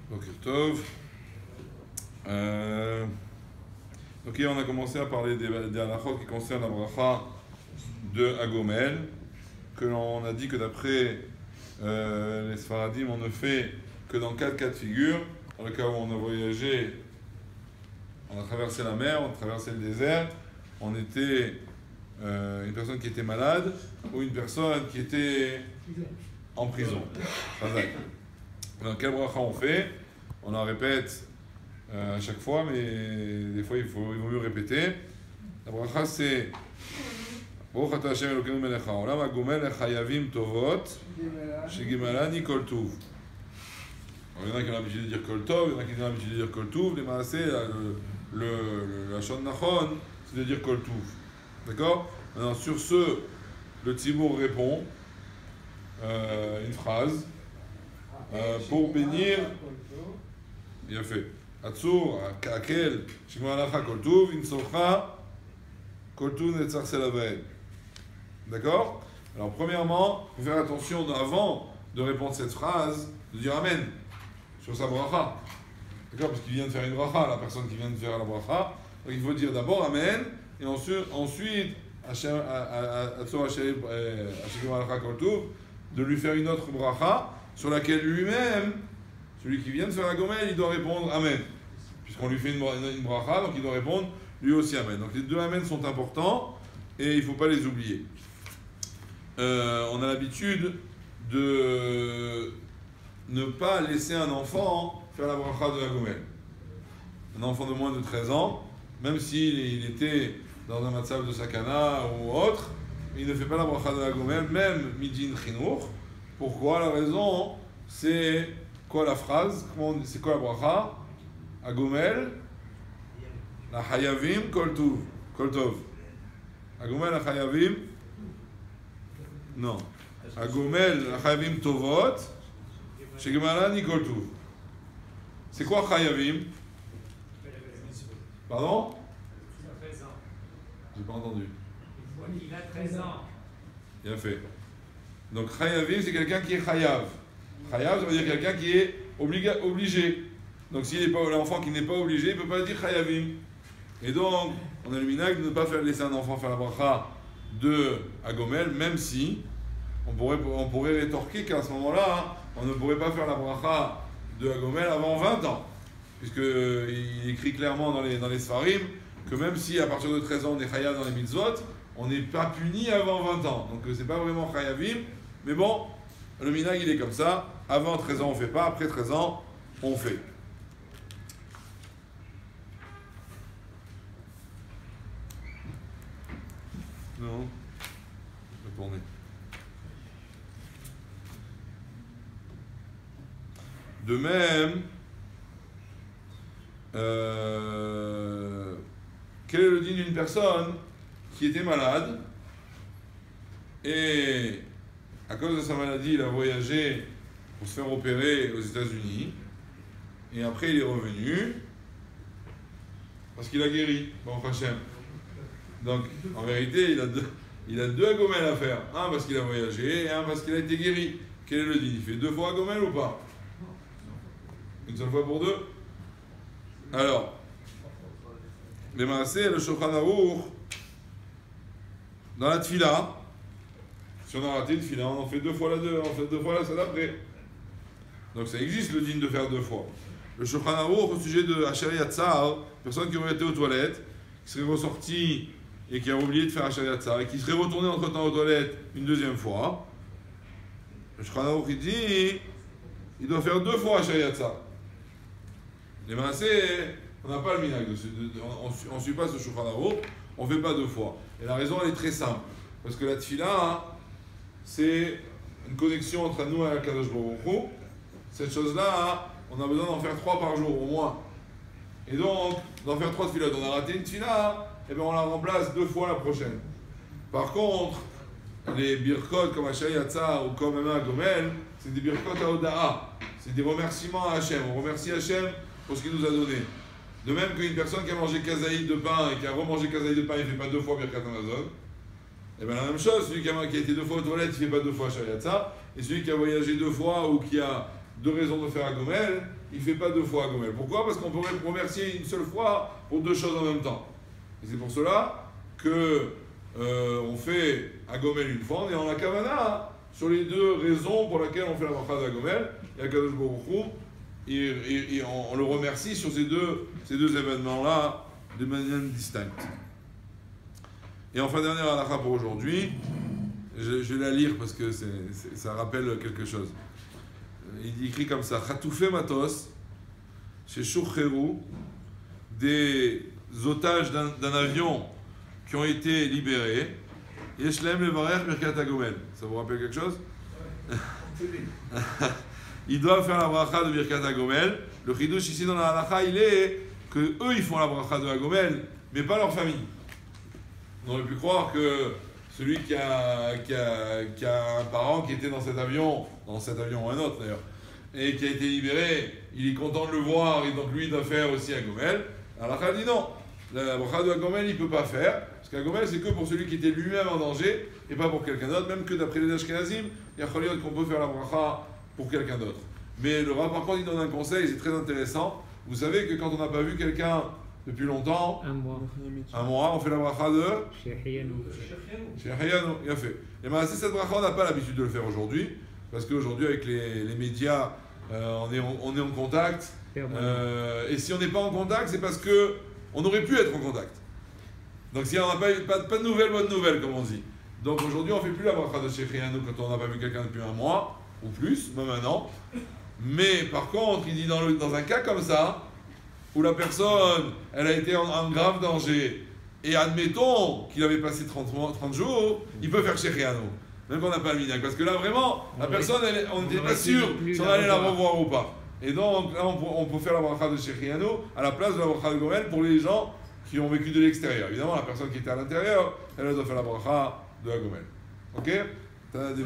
Boker Tov. Ok, on a commencé à parler des halachot qui concernent la bracha de Agomel, que l'on a dit que d'après les Sfaradim, on ne fait que dans 4 cas de figure. Dans le cas où on a voyagé, on a traversé la mer, on a traversé le désert, on était une personne qui était malade ou une personne qui était en prison. Dans quel bracha on fait? On en répète à chaque fois, mais des fois il vaut mieux répéter. La bracha c'est Baruch atah Hashem Elokeinu melech haolam hagomel lechayavim tovot shegimalani kol tuv. Il y en a qui ont l'habitude de dire kol tov, il y en a qui ont l'habitude de dire kol tuv. Les maaseh, la shon nachon, c'est de dire kol tuv. D'accord? Maintenant, sur ce, le tzibur répond une phrase pour bénir. Bien fait. Atzur, akel, shimalacha kol tuv, insocha, kol tuv netzach selaved. D'accord? Alors, premièrement, il faut faire attention avant de répondre cette phrase, de dire Amen sur sa bracha. D'accord? Parce qu'il vient de faire une bracha, la personne qui vient de faire la bracha. Donc, il faut dire d'abord Amen, et ensuite, de lui faire une autre bracha sur laquelle lui-même, celui qui vient de faire la gomel, il doit répondre Amen. Puisqu'on lui fait une bracha, donc il doit répondre lui aussi Amen. Donc les deux Amen sont importants et il ne faut pas les oublier. On a l'habitude de ne pas laisser un enfant faire la bracha de la gomel. Un enfant de moins de 13 ans, même s'il était dans un matzav de sakana ou autre, il ne fait pas la bracha de la gomel, même midin chinour. Pourquoi? La raison, c'est quoi la phrase? C'est quoi la bracha? Agomel, la hayavim kol tov. Agomel, la hayavim, non. Agomel, la hayavim tovot, shegimalani kol tov. C'est quoi hayavim? Pardon? J'ai pas entendu. Il a 13 ans. Bien fait. Donc, Chayavim, c'est quelqu'un qui est Chayav. Chayav, ça veut dire quelqu'un qui est obligé. Donc, s'il n'est pas l'enfant qui n'est pas obligé, il ne peut pas dire Chayavim. Et donc, on a le minhag de ne pas laisser un enfant faire la bracha de Agomel, même si on pourrait rétorquer qu'à ce moment-là, on ne pourrait pas faire la bracha de Agomel avant 20 ans. Puisqu'il écrit clairement dans les Sfarim que même si à partir de 13 ans on est chayav dans les mitzvot, on n'est pas puni avant 20 ans. Donc c'est pas vraiment chayavim, mais bon, le minhag il est comme ça. Avant 13 ans on fait pas, après 13 ans on fait. Non, je vais tourner. De même, quel est le din d'une personne qui était malade et à cause de sa maladie il a voyagé pour se faire opérer aux États-Unis et après il est revenu parce qu'il a guéri, bon Hachem. Donc en vérité il a deux agomel à faire, un parce qu'il a voyagé et un parce qu'il a été guéri. Quel est le din? Il fait 2 fois agomel ou pas? Une seule fois pour 2? Alors, les maaseh, le Shulchan Aruch, dans la tfila, si on a raté une tfila, on en fait 2 fois la 2, on fait 2 fois la salle après. Donc ça existe le din de faire 2 fois. Le Shulchan Aruch au sujet de Asher Yatzar, personne qui aurait été aux toilettes, qui serait ressorti et qui a oublié de faire Asher Yatzar, et qui serait retourné entre temps aux toilettes une 2e fois, le Shulchan Aruch il dit, il doit faire 2 fois Asher Yatzar. Les maaseh, on n'a pas le minhag, on ne suit pas ce Shulchan Aruch, on ne fait pas 2 fois. Et la raison elle est très simple, parce que la tfila, c'est une connexion entre nous et Akadosh Baruch Hu. Cette chose-là, on a besoin d'en faire 3 par jour au moins. Et donc, d'en faire 3 tfilotes. On a raté une tfila, et bien on la remplace 2 fois la prochaine. Par contre, les birkot comme Asher Yatzar ou comme Emma Gomel, c'est des birkot à Oda'a. C'est des remerciements à Hachem. On remercie Hachem pour ce qu'il nous a donné. De même qu'une personne qui a mangé kazaïd de pain et qui a remangé kazaïd de pain, il ne fait pas 2 fois Birkat Hamazon. Et bien la même chose, celui qui a été 2 fois aux toilettes, il ne fait pas 2 fois Asher Yatzar. Et celui qui a voyagé 2 fois ou qui a deux raisons de faire Agomel, il ne fait pas deux fois Agomel. Pourquoi? Parce qu'on pourrait remercier une seule fois pour deux choses en même temps. Et c'est pour cela que on fait Agomel une fois, on est en la Kavana sur les deux raisons pour lesquelles on fait la bracha d'Agomel. Et Akadosh Baruch Hu, on le remercie sur ces deux événements-là de manière distincte. Et enfin, dernière halakha pour aujourd'hui, je vais la lire parce que ça rappelle quelque chose. Il écrit comme ça: Chatoufé Matos, chez Shurcheru, des otages d'un avion qui ont été libérés. Yeshlem Levarech Birkat Agomel. Ça vous rappelle quelque chose? Ils doivent faire la bracha de Birkat Agomel. Le chidouche ici dans la halakha, il est que eux ils font la bracha de Agomel, mais pas leur famille. On aurait pu croire que celui qui a un parent qui était dans cet avion ou un autre d'ailleurs, et qui a été libéré, il est content de le voir et donc lui il doit faire aussi Agomel. Alors la dit non, la bracha de Agomel il ne peut pas faire, parce qu'Agomel c'est que pour celui qui était lui-même en danger et pas pour quelqu'un d'autre, même que d'après les Ashkenazim, il y a Choliot qu'on peut faire la bracha pour quelqu'un d'autre. Mais le Rav par contre il donne un conseil, c'est très intéressant. Vous savez que quand on n'a pas vu quelqu'un depuis longtemps, un mois, on fait la bracha de Shechianu, il a fait. Et bien, cette bracha, on n'a pas l'habitude de le faire aujourd'hui, parce qu'aujourd'hui, avec les médias, on est en contact. Et si on n'est pas en contact, c'est parce qu'on aurait pu être en contact. Donc, si on n'a pas de nouvelles, bonnes nouvelles, comme on dit. Donc, aujourd'hui, on ne fait plus la bracha de Shechianu quand on n'a pas vu quelqu'un depuis un mois, ou plus, même un an. Mais par contre, il dit dans un cas comme ça, où la personne, elle a été en grave danger, et admettons qu'il avait passé 30 jours, il peut faire Shechianu, même qu'on n'a pas le minag. Parce que là, vraiment, la personne, on n'était pas sûr si on allait la revoir ou pas. Et donc, là, on peut faire la bracha de Shechianu à la place de la bracha de Gomel pour les gens qui ont vécu de l'extérieur. Évidemment, la personne qui était à l'intérieur, elle doit faire la bracha de la Gomel. Ok? T'as des